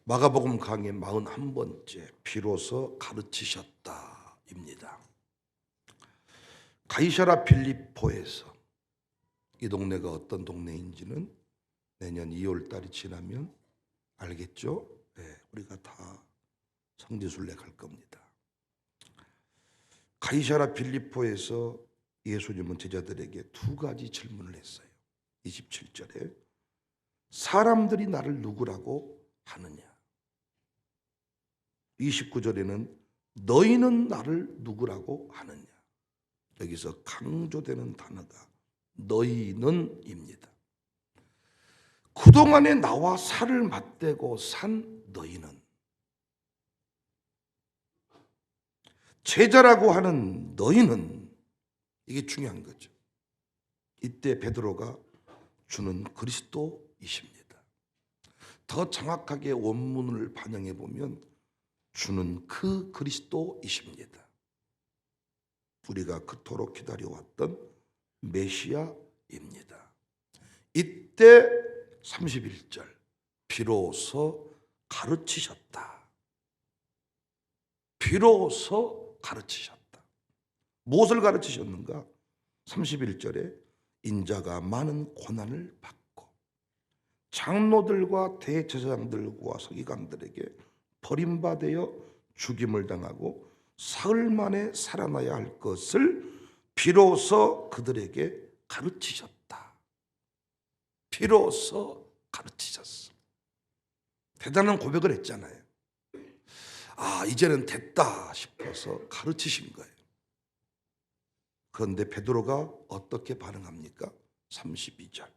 마가복음 강의 41번째 비로소 가르치셨다입니다. 가이사랴 빌립보에서, 이 동네가 어떤 동네인지는 내년 2월 달이 지나면 알겠죠? 네, 우리가 다 성지순례 갈 겁니다. 가이사랴 빌립보에서 예수님은 제자들에게 두 가지 질문을 했어요. 27절에 사람들이 나를 누구라고 하느냐, 29절에는 너희는 나를 누구라고 하느냐. 여기서 강조되는 단어가 너희는입니다. 그동안에 나와 살을 맞대고 산 너희는, 제자라고 하는 너희는, 이게 중요한 거죠. 이때 베드로가 주는 그리스도이십니다. 더 정확하게 원문을 반영해 보면 주는 그 그리스도이십니다. 우리가 그토록 기다려왔던 메시아입니다. 이때 31절 비로소 가르치셨다. 비로소 가르치셨다. 무엇을 가르치셨는가? 31절에 인자가 많은 고난을 받고 장로들과 대제사장들과 서기관들에게 버림받아 죽임을 당하고 사흘 만에 살아나야 할 것을 비로소 그들에게 가르치셨다. 비로소 가르치셨어. 대단한 고백을 했잖아요. 이제는 됐다 싶어서 가르치신 거예요. 그런데 베드로가 어떻게 반응합니까? 32절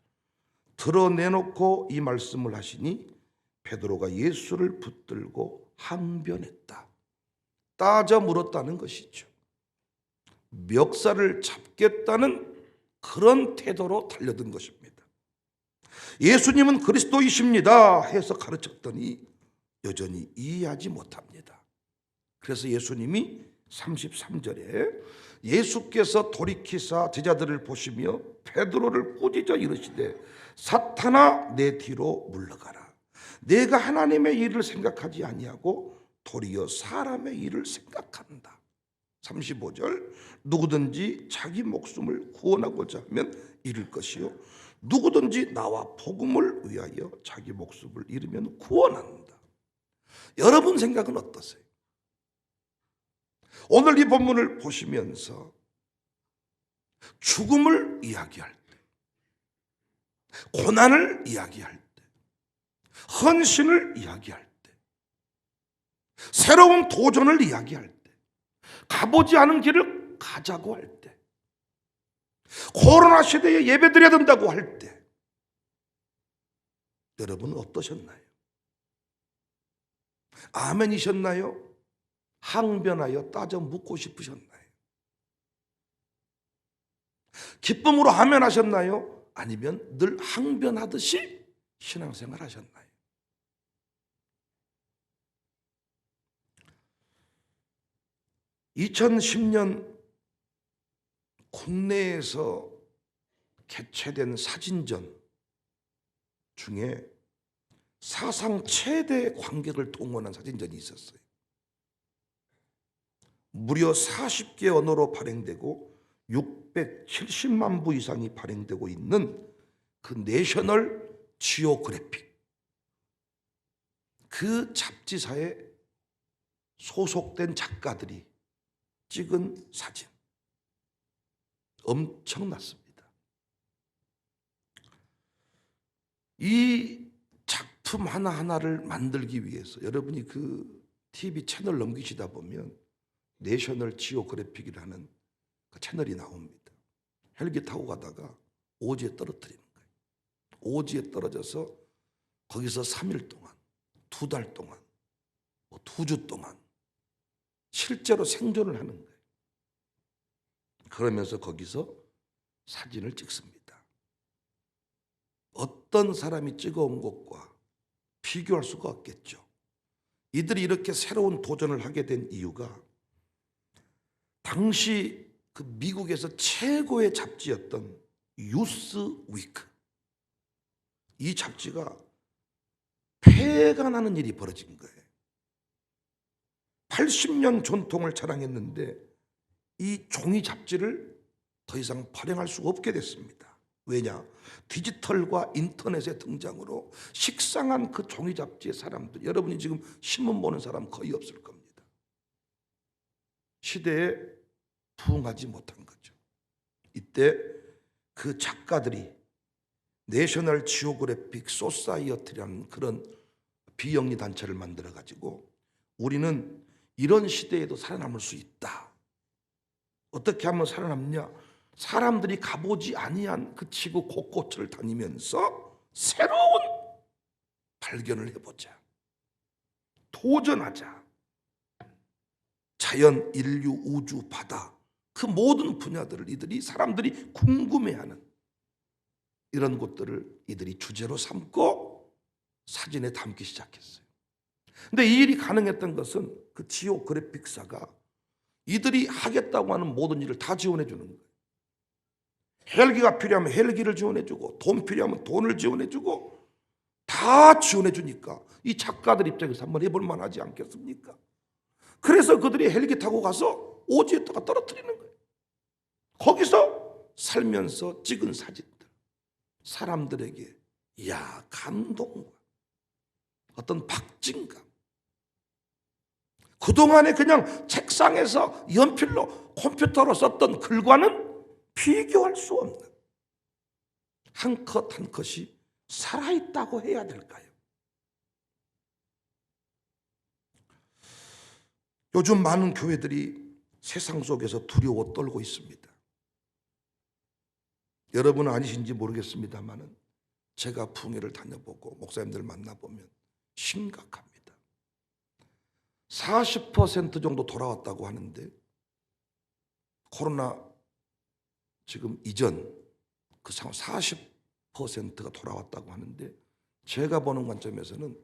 드러내놓고 이 말씀을 하시니 베드로가 예수를 붙들고 항변했다. 따져 물었다는 것이죠. 멱살을 잡겠다는 그런 태도로 달려든 것입니다. 예수님은 그리스도이십니다 해서 가르쳤더니 여전히 이해하지 못합니다. 그래서 예수님이 33절에 예수께서 돌이키사 제자들을 보시며 베드로를 꾸짖어 이르시되 사탄아 내 뒤로 물러가라. 내가 하나님의 일을 생각하지 아니하고 도리어 사람의 일을 생각한다. 35절 누구든지 자기 목숨을 구원하고자 하면 잃을 것이요 누구든지 나와 복음을 위하여 자기 목숨을 잃으면 구원한다. 여러분 생각은 어떠세요? 오늘 이 본문을 보시면서 죽음을 이야기할 때, 고난을 이야기할 때, 헌신을 이야기할 때, 새로운 도전을 이야기할 때, 가보지 않은 길을 가자고 할 때, 코로나 시대에 예배드려야 된다고 할 때, 여러분은 어떠셨나요? 아멘이셨나요? 항변하여 따져 묻고 싶으셨나요? 기쁨으로 아멘하셨나요? 아니면 늘 항변하듯이 신앙생활 하셨나요? (2010년) 국내에서 개최된 사진전 중에 사상 최대 관객을 동원한 사진전이 있었어요. 무려 40개 언어로 발행되고 670만 부 이상이 발행되고 있는 그 내셔널 지오그래픽, 그 잡지사에 소속된 작가들이 찍은 사진, 엄청났습니다. 이 작품 하나하나를 만들기 위해서 여러분이 그 TV 채널 넘기시다 보면 내셔널 지오그래픽이라는 그 채널이 나옵니다. 헬기 타고 가다가 오지에 떨어뜨리는 거예요. 오지에 떨어져서 거기서 3일 동안, 2달 동안, 2주 동안 실제로 생존을 하는 거예요. 그러면서 거기서 사진을 찍습니다. 어떤 사람이 찍어온 것과 비교할 수가 없겠죠. 이들이 이렇게 새로운 도전을 하게 된 이유가 당시 그 미국에서 최고의 잡지였던 뉴스 위크, 이 잡지가 폐가 나는 일이 벌어진 거예요. 80년 전통을 자랑했는데 이 종이 잡지를 더 이상 발행할 수가 없게 됐습니다. 왜냐? 디지털과 인터넷의 등장으로 식상한 그 종이 잡지의 사람들, 여러분이 지금 신문 보는 사람 거의 없을 겁니다. 시대에 부응하지 못한 거죠. 이때 그 작가들이 내셔널 지오그래픽 소사이어티라는 그런 비영리 단체를 만들어 가지고 우리는 이런 시대에도 살아남을 수 있다. 어떻게 하면 살아남냐? 사람들이 가보지 아니한 그 지구 곳곳을 다니면서 새로운 발견을 해보자. 도전하자. 자연, 인류, 우주, 바다 그 모든 분야들을 이들이 사람들이 궁금해하는 이런 것들을 이들이 주제로 삼고 사진에 담기 시작했어요. 근데 이 일이 가능했던 것은 그 지오그래픽사가 이들이 하겠다고 하는 모든 일을 다 지원해 주는 거예요. 헬기가 필요하면 헬기를 지원해 주고 돈 필요하면 돈을 지원해 주고 다 지원해 주니까 이 작가들 입장에서 한번 해볼 만하지 않겠습니까? 그래서 그들이 헬기 타고 가서 오지에다가 떨어뜨리는 거예요. 거기서 살면서 찍은 사진들 사람들에게 이야 감동과 어떤 박진감, 그동안에 그냥 책상에서 연필로 컴퓨터로 썼던 글과는 비교할 수 없는 한 컷 한 컷이 살아있다고 해야 될까요? 요즘 많은 교회들이 세상 속에서 두려워 떨고 있습니다. 여러분은 아니신지 모르겠습니다만 제가 풍회를 다녀보고 목사님들 만나보면 심각합니다. 40% 정도 돌아왔다고 하는데 코로나 지금 이전 그 상황 40%가 돌아왔다고 하는데 제가 보는 관점에서는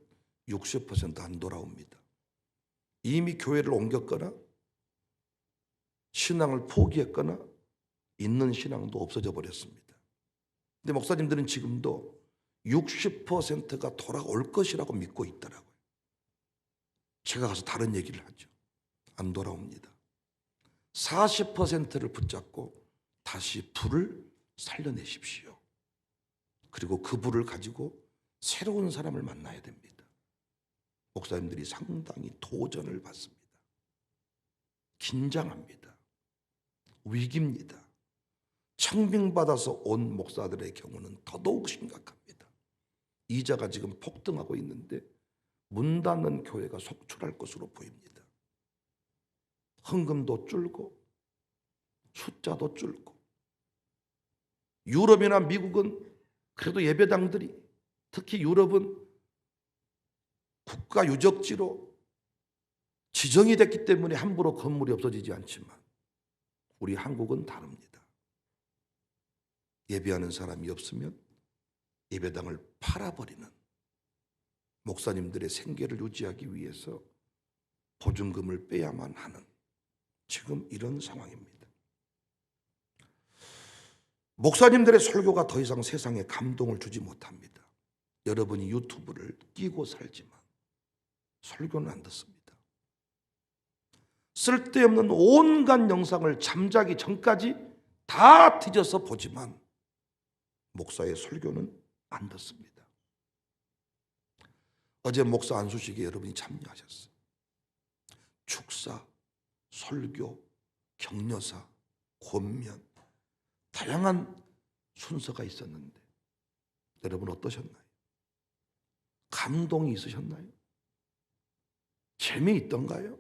60%안 돌아옵니다. 이미 교회를 옮겼거나 신앙을 포기했거나 있는 신앙도 없어져 버렸습니다. 근데 목사님들은 지금도 60%가 돌아올 것이라고 믿고 있더라고요. 제가 가서 다른 얘기를 하죠. 안 돌아옵니다. 40%를 붙잡고 다시 불을 살려내십시오. 그리고 그 불을 가지고 새로운 사람을 만나야 됩니다. 목사님들이 상당히 도전을 받습니다. 긴장합니다. 위기입니다. 청빙받아서 온 목사들의 경우는 더더욱 심각합니다. 이자가 지금 폭등하고 있는데 문 닫는 교회가 속출할 것으로 보입니다. 헌금도 줄고 숫자도 줄고 유럽이나 미국은 그래도 예배당들이 특히 유럽은 국가 유적지로 지정이 됐기 때문에 함부로 건물이 없어지지 않지만 우리 한국은 다릅니다. 예배하는 사람이 없으면 예배당을 팔아버리는 목사님들의 생계를 유지하기 위해서 보증금을 빼야만 하는 지금 이런 상황입니다. 목사님들의 설교가 더 이상 세상에 감동을 주지 못합니다. 여러분이 유튜브를 끼고 살지만 설교는 안 듣습니다. 쓸데없는 온갖 영상을 잠자기 전까지 다 뒤져서 보지만 목사의 설교는 안 듣습니다. 어제 목사 안수식에 여러분이 참여하셨어요. 축사, 설교, 격려사, 권면 다양한 순서가 있었는데 여러분 어떠셨나요? 감동이 있으셨나요? 재미있던가요?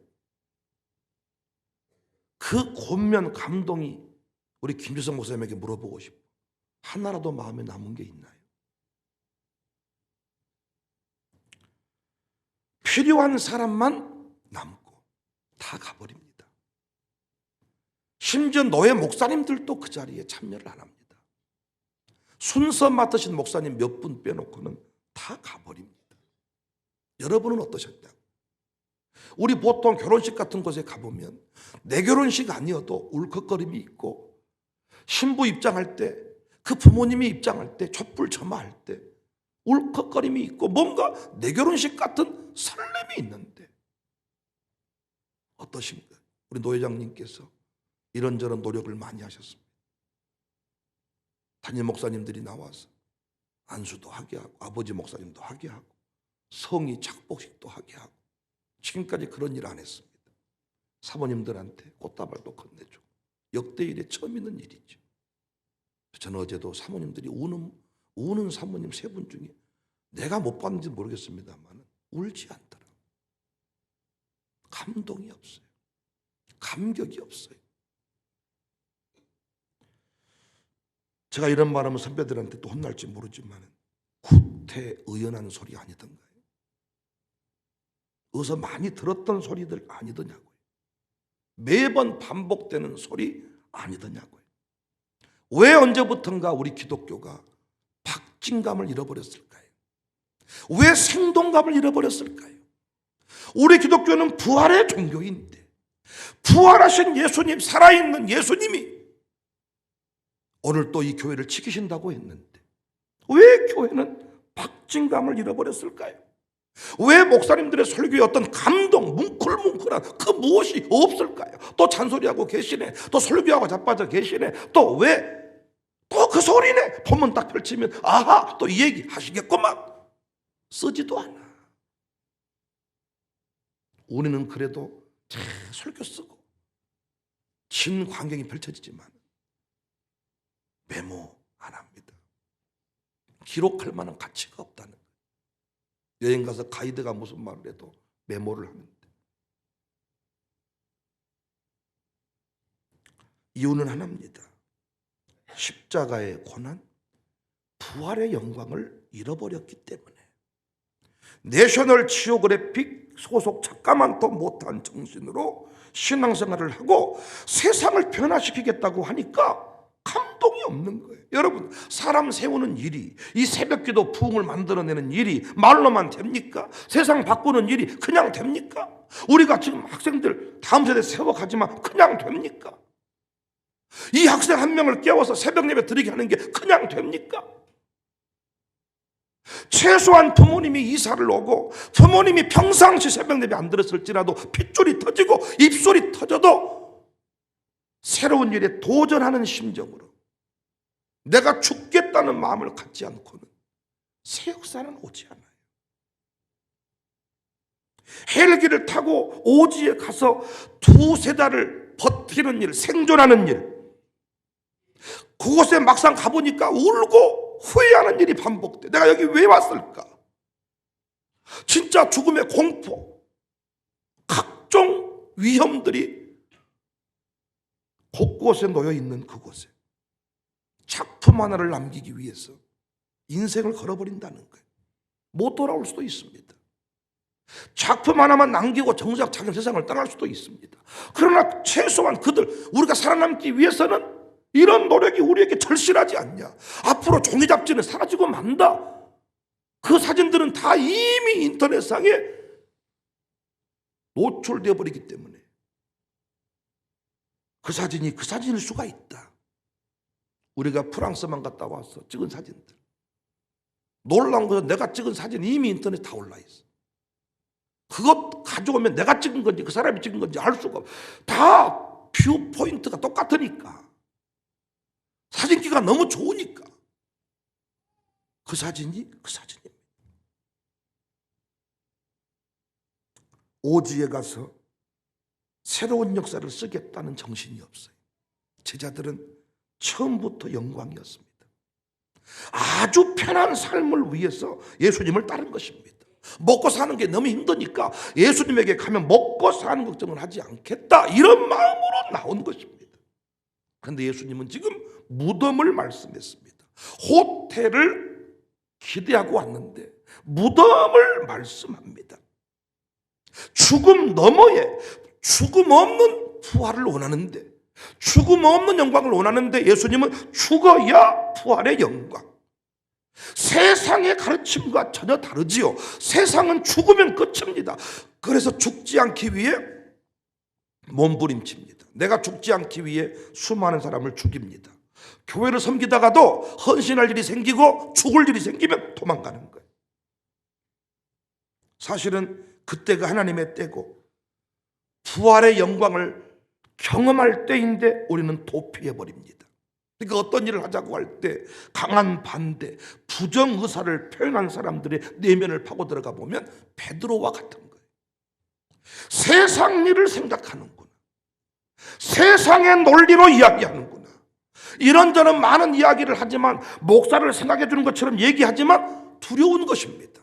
그 권면 감동이 우리 김주성 목사님에게 물어보고 싶어. 하나라도 마음에 남은 게 있나요? 필요한 사람만 남고 다 가버립니다. 심지어 노예 목사님들도 그 자리에 참여를 안 합니다. 순서 맡으신 목사님 몇 분 빼놓고는 다 가버립니다. 여러분은 어떠셨냐고. 우리 보통 결혼식 같은 곳에 가보면 내 결혼식 아니어도 울컥거림이 있고 신부 입장할 때 그 부모님이 입장할 때 촛불 점화할 때 울컥거림이 있고 뭔가 내 결혼식 같은 설렘이 있는데 어떠신가요? 우리 노 회장님께서 이런저런 노력을 많이 하셨습니다. 담임 목사님들이 나와서 안수도 하게 하고 아버지 목사님도 하게 하고 성의 착복식도 하게 하고 지금까지 그런 일 안 했습니다. 사모님들한테 꽃다발도 건네주고 역대 일에 처음 있는 일이죠. 저는 어제도 사모님들이 우는 사모님 3분 중에 내가 못 봤는지 모르겠습니다만 울지 않더라. 감동이 없어요. 감격이 없어요. 제가 이런 말하면 선배들한테 또 혼날지 모르지만 구태의연한 소리 아니던가요? 어디서 많이 들었던 소리들 아니더냐고요. 매번 반복되는 소리 아니더냐고요. 왜 언제부턴가 우리 기독교가 박진감을 잃어버렸을까요? 왜 생동감을 잃어버렸을까요? 우리 기독교는 부활의 종교인데 부활하신 예수님, 살아있는 예수님이 오늘 또 이 교회를 지키신다고 했는데 왜 교회는 박진감을 잃어버렸을까요? 왜 목사님들의 설교에 어떤 감동, 뭉클뭉클한 그 무엇이 없을까요? 또 잔소리하고 계시네, 또 설교하고 자빠져 계시네, 또 왜? 또 그 소리네. 본문 딱 펼치면 아하, 또 이 얘기 하시겠구만. 쓰지도 않아. 우리는 그래도 잘 설교 쓰고 진 광경이 펼쳐지지만 메모 안 합니다. 기록할 만한 가치가 없다는 거예요. 여행 가서 가이드가 무슨 말을 해도 메모를 하는데 이유는 하나입니다. 십자가의 고난, 부활의 영광을 잃어버렸기 때문에 내셔널 지오그래픽 소속 작가만도 못한 정신으로 신앙생활을 하고 세상을 변화시키겠다고 하니까 감동이 없는 거예요. 여러분, 사람 세우는 일이, 이 새벽기도 부흥을 만들어내는 일이 말로만 됩니까? 세상 바꾸는 일이 그냥 됩니까? 우리가 지금 학생들 다음 세대 세워가지만 그냥 됩니까? 이 학생 한 명을 깨워서 새벽 예배 드리게 하는 게 그냥 됩니까? 최소한 부모님이 이사를 오고 부모님이 평상시 새벽 예배 안 들었을지라도 핏줄이 터지고 입술이 터져도 새로운 일에 도전하는 심정으로 내가 죽겠다는 마음을 갖지 않고는 새 역사는 오지 않아요. 헬기를 타고 오지에 가서 2-3달을 버티는 일, 생존하는 일, 그곳에 막상 가보니까 울고 후회하는 일이 반복돼. 내가 여기 왜 왔을까? 진짜 죽음의 공포, 각종 위험들이 곳곳에 놓여 있는 그곳에 작품 하나를 남기기 위해서 인생을 걸어버린다는 거예요. 못 돌아올 수도 있습니다. 작품 하나만 남기고 정작 자기 세상을 떠날 수도 있습니다. 그러나 최소한 우리가 살아남기 위해서는 이런 노력이 우리에게 절실하지 않냐? 앞으로 종이 잡지는 사라지고 만다. 그 사진들은 다 이미 인터넷상에 노출되어 버리기 때문에 그 사진이 그 사진일 수가 있다. 우리가 프랑스만 갔다 와서 찍은 사진들, 놀라운 것은 내가 찍은 사진이 이미 인터넷에 다 올라 있어. 그것 가져오면 내가 찍은 건지 그 사람이 찍은 건지 알 수가 없어. 다 뷰 포인트가 똑같으니까, 사진기가 너무 좋으니까 그 사진이 그 사진입니다. 오지에 가서 새로운 역사를 쓰겠다는 정신이 없어요. 제자들은 처음부터 영광이었습니다. 아주 편한 삶을 위해서 예수님을 따른 것입니다. 먹고 사는 게 너무 힘드니까 예수님에게 가면 먹고 사는 걱정을 하지 않겠다, 이런 마음으로 나온 것입니다. 그런데 예수님은 지금 무덤을 말씀했습니다. 호텔을 기대하고 왔는데 무덤을 말씀합니다. 죽음 너머에 죽음 없는 부활을 원하는데, 죽음 없는 영광을 원하는데 예수님은 죽어야 부활의 영광, 세상의 가르침과 전혀 다르지요. 세상은 죽으면 끝입니다. 그래서 죽지 않기 위해 몸부림칩니다. 내가 죽지 않기 위해 수많은 사람을 죽입니다. 교회를 섬기다가도 헌신할 일이 생기고 죽을 일이 생기면 도망가는 거예요. 사실은 그때가 하나님의 때고 부활의 영광을 경험할 때인데 우리는 도피해버립니다. 그러니까 어떤 일을 하자고 할 때 강한 반대, 부정 의사를 표현한 사람들의 내면을 파고 들어가 보면 베드로와 같은 거예요. 세상 일을 생각하는구나. 세상의 논리로 이야기하는구나. 이런저런 많은 이야기를 하지만, 목사를 생각해 주는 것처럼 얘기하지만 두려운 것입니다.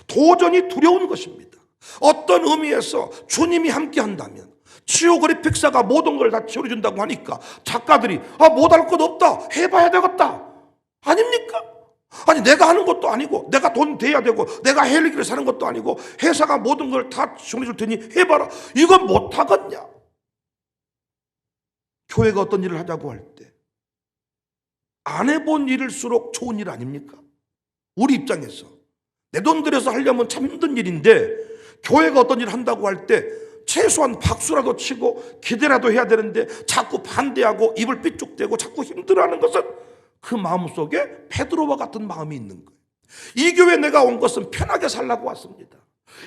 도전이 두려운 것입니다. 어떤 의미에서 주님이 함께 한다면, 지오그래픽사가 모든 걸 다 치워준다고 하니까 작가들이 못할 것 없다, 해봐야 되겠다 아닙니까? 아니, 내가 하는 것도 아니고, 내가 돈 대야 되고, 내가 헬리기를 사는 것도 아니고, 회사가 모든 걸 다 지원해줄 테니 해봐라. 이건 못하겠냐? 교회가 어떤 일을 하자고 할 때 안 해본 일일수록 좋은 일 아닙니까? 우리 입장에서 내 돈 들여서 하려면 참 힘든 일인데, 교회가 어떤 일을 한다고 할 때 최소한 박수라도 치고 기대라도 해야 되는데 자꾸 반대하고 입을 삐죽대고 자꾸 힘들어하는 것은 그 마음속에 베드로와 같은 마음이 있는 거예요. 이 교회에 내가 온 것은 편하게 살라고 왔습니다.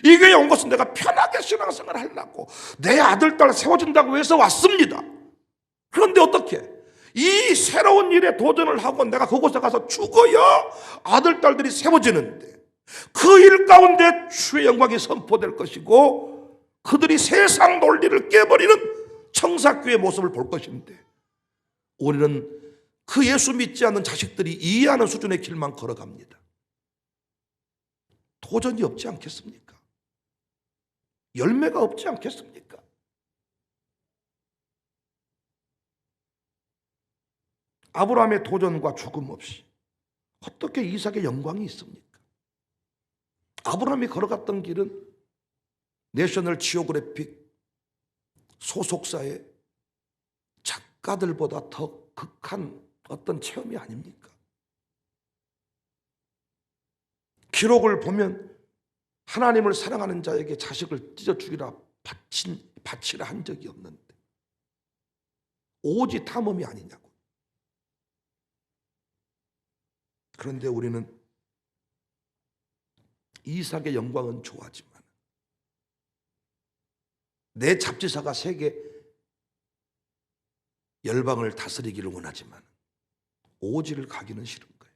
이 교회에 온 것은 내가 편하게 신앙생활을 하려고, 내 아들 딸 세워준다고 해서 왔습니다. 그런데 어떻게 이 새로운 일에 도전을 하고 내가 그곳에 가서 죽어야 아들 딸들이 세워지는데, 그 일 가운데 주의 영광이 선포될 것이고 그들이 세상 논리를 깨버리는 청사교의 모습을 볼 것인데, 우리는 그 예수 믿지 않는 자식들이 이해하는 수준의 길만 걸어갑니다. 도전이 없지 않겠습니까? 열매가 없지 않겠습니까? 아브라함의 도전과 죽음 없이 어떻게 이삭의 영광이 있습니까? 아브라함이 걸어갔던 길은 내셔널 지오그래픽 소속사의 작가들보다 더 극한 어떤 체험이 아닙니까? 기록을 보면 하나님을 사랑하는 자에게 자식을 찢어 죽이라 바치라 한 적이 없는데, 오직 탐험이 아니냐고. 그런데 우리는 이삭의 영광은 좋아하지만, 내 잡지사가 세계 열방을 다스리기를 원하지만 오지를 가기는 싫은 거예요.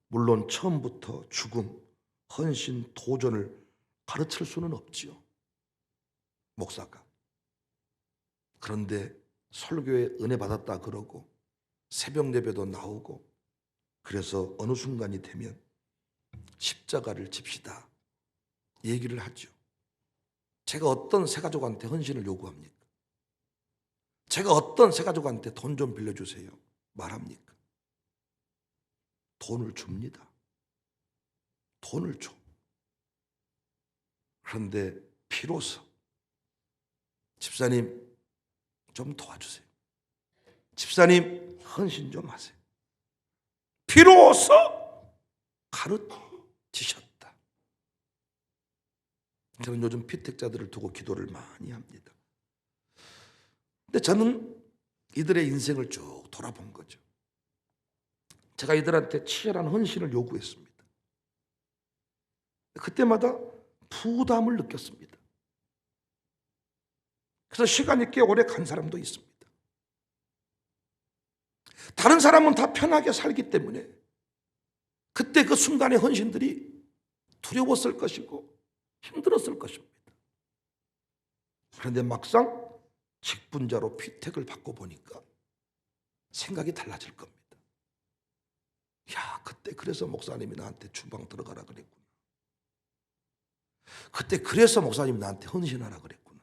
물론 처음부터 죽음, 헌신, 도전을 가르칠 수는 없지요, 목사가. 그런데 설교에 은혜 받았다 그러고 새벽 예배도 나오고, 그래서 어느 순간이 되면 십자가를 집시다 얘기를 하죠. 제가 어떤 새가족한테 헌신을 요구합니까? 제가 어떤 새가족한테 돈 좀 빌려주세요 말합니까? 돈을 줍니다. 돈을 줘. 그런데 비로소 집사님 좀 도와주세요, 집사님 헌신 좀 하세요, 비로소 가르치셨다. 저는 요즘 피택자들을 두고 기도를 많이 합니다. 근데 저는 이들의 인생을 쭉 돌아본 거죠. 제가 이들한테 치열한 헌신을 요구했습니다. 그때마다 부담을 느꼈습니다. 그래서 시간이 꽤 오래 간 사람도 있습니다. 다른 사람은 다 편하게 살기 때문에 그때 그 순간의 헌신들이 두려웠을 것이고 힘들었을 것입니다. 그런데 막상 직분자로 피택을 받고 보니까 생각이 달라질 겁니다. 야, 그때 그래서 목사님이 나한테 주방 들어가라 그랬구나. 그때 그래서 목사님이 나한테 헌신하라 그랬구나.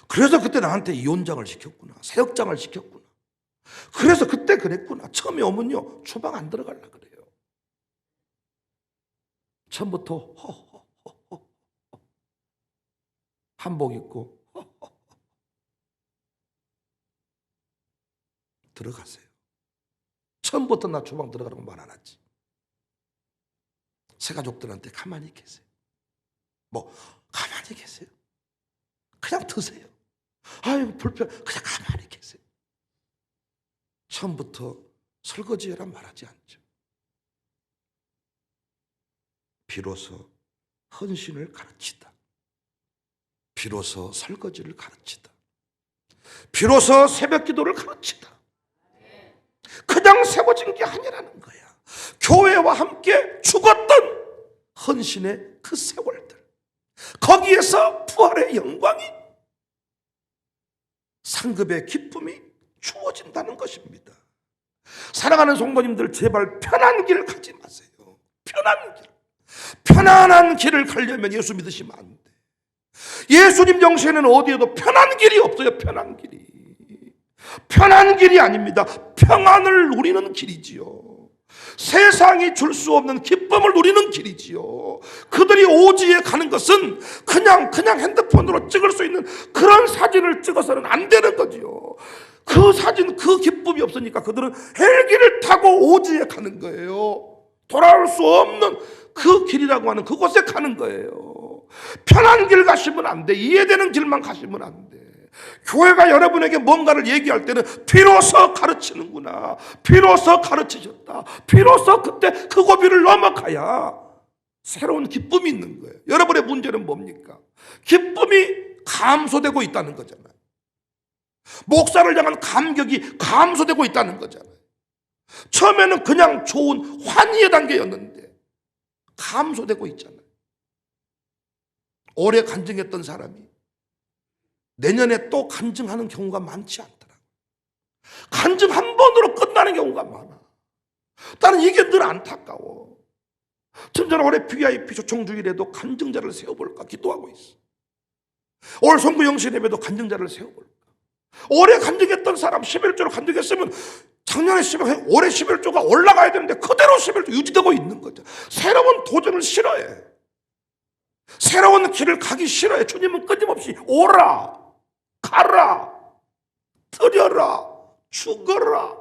그래서 그때 나한테 이혼장을 시켰구나, 사역장을 시켰구나. 그래서 그때 그랬구나. 처음에 오면요 주방 안 들어가려 그래요. 처음부터 허허허허 한복 입고 허허허 들어가세요. 처음부터 나 주방 들어가라고 말 안 하지. 새가족들한테 가만히 계세요. 뭐 가만히 계세요. 그냥 드세요. 아유 불편, 그냥 가만히 계세요. 처음부터 설거지해라 말하지 않죠. 비로소 헌신을 가르치다, 비로소 설거지를 가르치다, 비로소 새벽 기도를 가르치다. 그냥 세워진 게 아니라는 거야. 교회와 함께 죽었던 헌신의 그 세월들, 거기에서 부활의 영광이, 상급의 기쁨이 주어진다는 것입니다. 사랑하는 성도님들, 제발 편한 길 가지 마세요. 편한 길. 편안한 길을 가려면 예수 믿으시면 안 돼. 예수님 정신에는 어디에도 편한 길이 없어요. 편한 길이. 편한 길이 아닙니다. 평안을 누리는 길이지요. 세상이 줄 수 없는 기쁨을 누리는 길이지요. 그들이 오지에 가는 것은 그냥 핸드폰으로 찍을 수 있는 그런 사진을 찍어서는 안 되는 거지요. 그 사진, 그 기쁨이 없으니까 그들은 헬기를 타고 오지에 가는 거예요. 돌아올 수 없는 그 길이라고 하는 그곳에 가는 거예요. 편한 길 가시면 안 돼. 이해되는 길만 가시면 안 돼. 교회가 여러분에게 뭔가를 얘기할 때는 비로소 가르치는구나, 비로소 가르치셨다, 비로소 그때 그 고비를 넘어가야 새로운 기쁨이 있는 거예요. 여러분의 문제는 뭡니까? 기쁨이 감소되고 있다는 거잖아요. 목사를 향한 감격이 감소되고 있다는 거잖아요. 처음에는 그냥 좋은 환희의 단계였는데 감소되고 있잖아요. 오래 간증했던 사람이 내년에 또 간증하는 경우가 많지 않더라고요. 간증 한 번으로 끝나는 경우가 많아. 나는 이게 늘 안타까워. 저는 올해 VIP 초청주일에도 간증자를 세워볼까 기도하고 있어. 올 송구 영신 예배도 간증자를 세워볼까. 올해 간증했던 사람 11조로 간증했으면 작년에 11조, 올해 11조가 올라가야 되는데 그대로 11조 유지되고 있는 거죠. 새로운 도전을 싫어해. 새로운 길을 가기 싫어해. 주님은 끊임없이 오라, 가라, 드려라, 죽어라.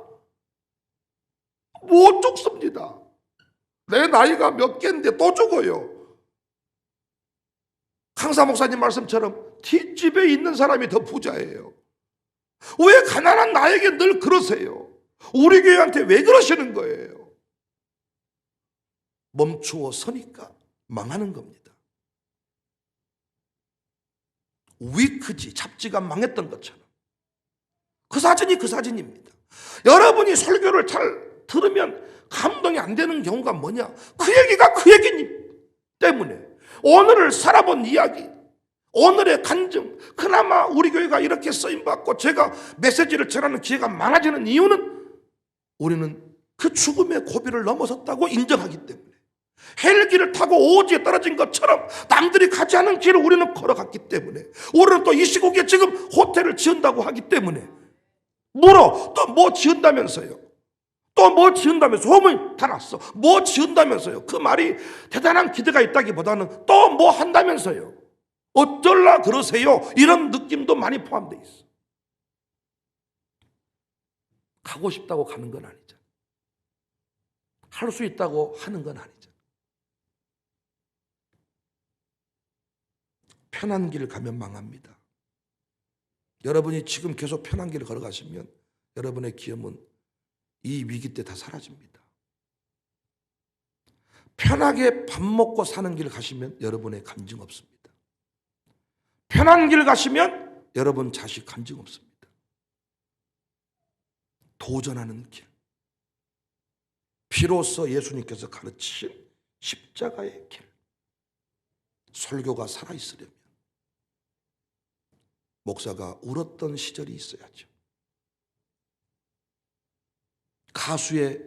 못 죽습니다. 내 나이가 몇 개인데 또 죽어요. 강사 목사님 말씀처럼 뒷집에 있는 사람이 더 부자예요. 왜 가난한 나에게 늘 그러세요? 우리 교회한테 왜 그러시는 거예요? 멈추어 서니까 망하는 겁니다. 위크지, 잡지가 망했던 것처럼. 그 사진이 그 사진입니다. 여러분이 설교를 잘 들으면 감동이 안 되는 경우가 뭐냐? 그 얘기가 그 얘기니 때문에 오늘을 살아본 이야기, 오늘의 간증, 그나마 우리 교회가 이렇게 쓰임받고 제가 메시지를 전하는 기회가 많아지는 이유는 우리는 그 죽음의 고비를 넘어섰다고 인정하기 때문에, 헬기를 타고 오지에 떨어진 것처럼 남들이 가지 않은 길을 우리는 걸어갔기 때문에, 우리는 또 이 시국에 지금 호텔을 지은다고 하기 때문에 물어. 또 뭐 지은다면서요? 또 뭐 지은다면서? 소문이 다 났어. 뭐 지은다면서요? 그 말이 대단한 기대가 있다기보다는 또 뭐 한다면서요? 어쩔라 그러세요? 이런 느낌도 많이 포함되어 있어. 가고 싶다고 가는 건 아니죠. 할 수 있다고 하는 건 아니죠. 편한 길을 가면 망합니다. 여러분이 지금 계속 편한 길을 걸어가시면 여러분의 기업은 이 위기 때 다 사라집니다. 편하게 밥 먹고 사는 길 가시면 여러분의 간증 없습니다. 편한 길 가시면 여러분 자식 간증 없습니다. 도전하는 길, 비로소 예수님께서 가르치신 십자가의 길, 설교가 살아있으려면 목사가 울었던 시절이 있어야죠. 가수의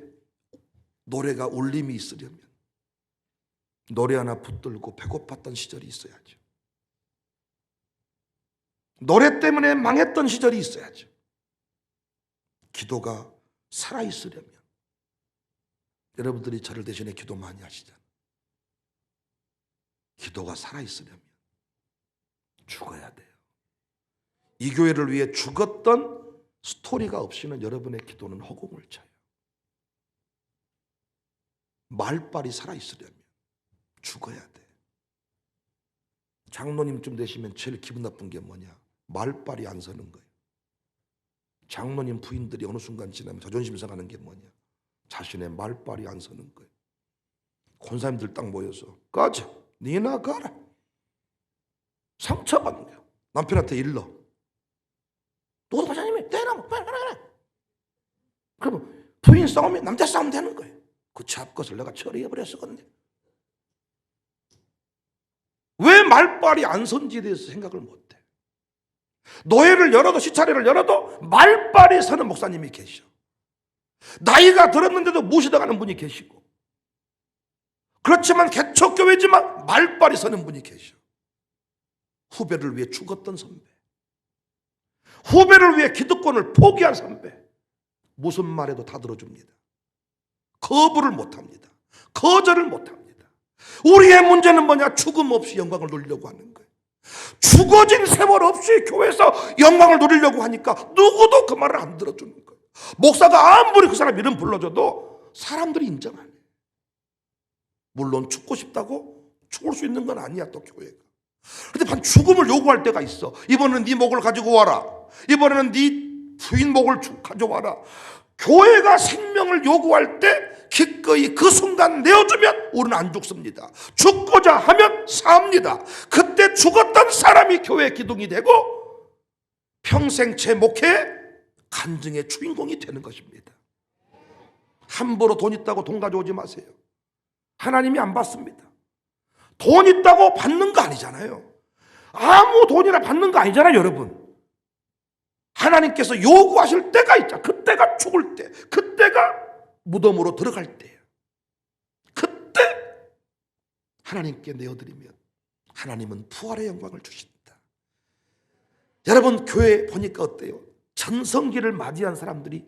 노래가 울림이 있으려면 노래 하나 붙들고 배고팠던 시절이 있어야죠. 노래 때문에 망했던 시절이 있어야죠. 기도가 살아있으려면 여러분들이 저를 대신에 기도 많이 하시잖아요. 기도가 살아있으려면 죽어야 돼요. 이 교회를 위해 죽었던 스토리가 없이는 여러분의 기도는 허공을 쳐요. 말빨이 살아있으려면 죽어야 돼. 장로님쯤 되시면 제일 기분 나쁜 게 뭐냐? 말빨이 안 서는 거예요. 장로님 부인들이 어느 순간 지나면 자존심 상하는 게 뭐냐? 자신의 말빨이 안 서는 거예요. 권사님들 딱 모여서 꺼져, 니나 가라. 상처받는 거예요. 남편한테 일러. 너도 권사님이 내놔, 빨리 가라. 그러면 부인 싸우면 남자 싸우면 되는 거예요. 그 잡것을 내가 처리해버렸어. 근데 왜 말빨이 안 선지에 대해서 생각을 못해? 노예를 열어도, 시차례를 열어도 말빨이 서는 목사님이 계셔. 나이가 들었는데도 모시다가는 분이 계시고, 그렇지만 개척교회지만 말빨이 서는 분이 계셔. 후배를 위해 죽었던 선배, 후배를 위해 기득권을 포기한 선배, 무슨 말해도 다 들어줍니다. 거부를 못합니다. 거절을 못합니다. 우리의 문제는 뭐냐? 죽음 없이 영광을 누리려고 하는 거예요. 죽어진 세월 없이 교회에서 영광을 누리려고 하니까 누구도 그 말을 안 들어주는 거예요. 목사가 아무리 그 사람 이름 불러줘도 사람들이 인정 안 해요. 물론 죽고 싶다고 죽을 수 있는 건 아니야, 또 교회가. 근데 반 죽음을 요구할 때가 있어. 이번에는 네 목을 가지고 와라. 이번에는 네 부인 목을 가져와라. 교회가 생명을 요구할 때 기꺼이 그 순간 내어주면 우리는 안 죽습니다. 죽고자 하면 삽니다. 그때 죽었던 사람이 교회 기둥이 되고 평생 제 목회 간증의 주인공이 되는 것입니다. 함부로 돈 있다고 돈 가져오지 마세요. 하나님이 안 받습니다. 돈 있다고 받는 거 아니잖아요. 아무 돈이나 받는 거 아니잖아요, 여러분. 하나님께서 요구하실 때가 있죠. 그때가 죽을 때, 그때가 무덤으로 들어갈 때예요. 그때 하나님께 내어드리면 하나님은 부활의 영광을 주신다. 여러분, 교회 보니까 어때요? 전성기를 맞이한 사람들이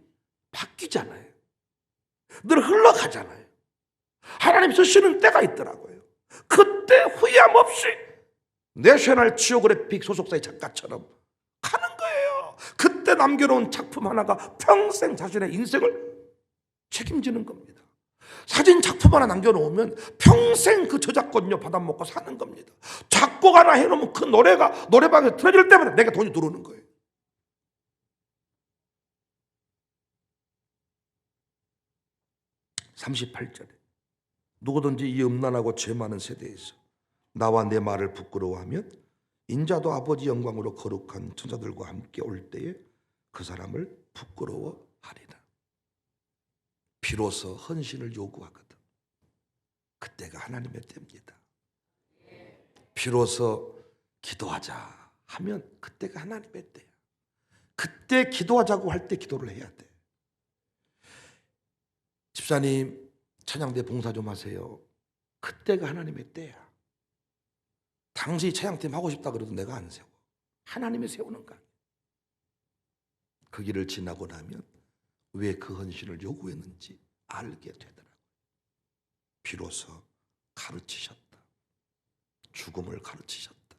바뀌잖아요. 늘 흘러가잖아요. 하나님 쓰시는 때가 있더라고요. 그때 후회함 없이 내셔널 지오그래픽 소속사의 작가처럼 가는 거예요. 그때 남겨놓은 작품 하나가 평생 자신의 인생을 책임지는 겁니다. 사진 작품 하나 남겨놓으면 평생 그 저작권료 받아먹고 사는 겁니다. 작곡 하나 해놓으면 그 노래가 노래방에서 틀어질 때마다 내게 돈이 들어오는 거예요. (38절에) 누구든지 이 음란하고 죄 많은 세대에서 나와 내 말을 부끄러워하면 인자도 아버지 영광으로 거룩한 천사들과 함께 올 때에 그 사람을 부끄러워하리라. 비로소 헌신을 요구하거든. 그때가 하나님의 때입니다. 비로소 기도하자 하면 그때가 하나님의 때야. 그때 기도하자고 할 때 기도를 해야 돼. 집사님, 찬양대 봉사 좀 하세요. 그때가 하나님의 때야. 당신이 찬양팀 하고 싶다 그래도 내가 안 세워. 하나님이 세우는 거야. 그 길을 지나고 나면 왜 그 헌신을 요구했는지 알게 되더라고요. 비로소 가르치셨다. 죽음을 가르치셨다.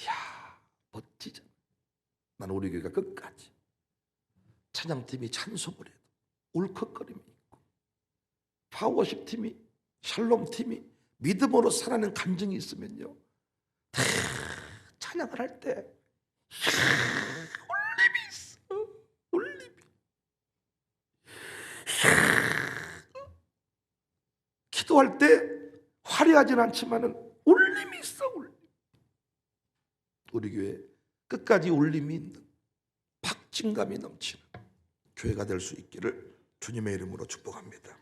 이야, 멋지잖아. 난 우리 교회가 끝까지 찬양팀이 찬송을 해도 울컥거림이 있고, 파워십 팀이, 샬롬 팀이 믿음으로 살아낸 감정이 있으면요, 다 찬양을 할 때 울림이 있어. 울림이. 기도할 때 화려하진 않지만은 울림이 있어. 울림. 우리 교회 끝까지 울림이 있는, 박진감이 넘치는 교회가 될 수 있기를 주님의 이름으로 축복합니다.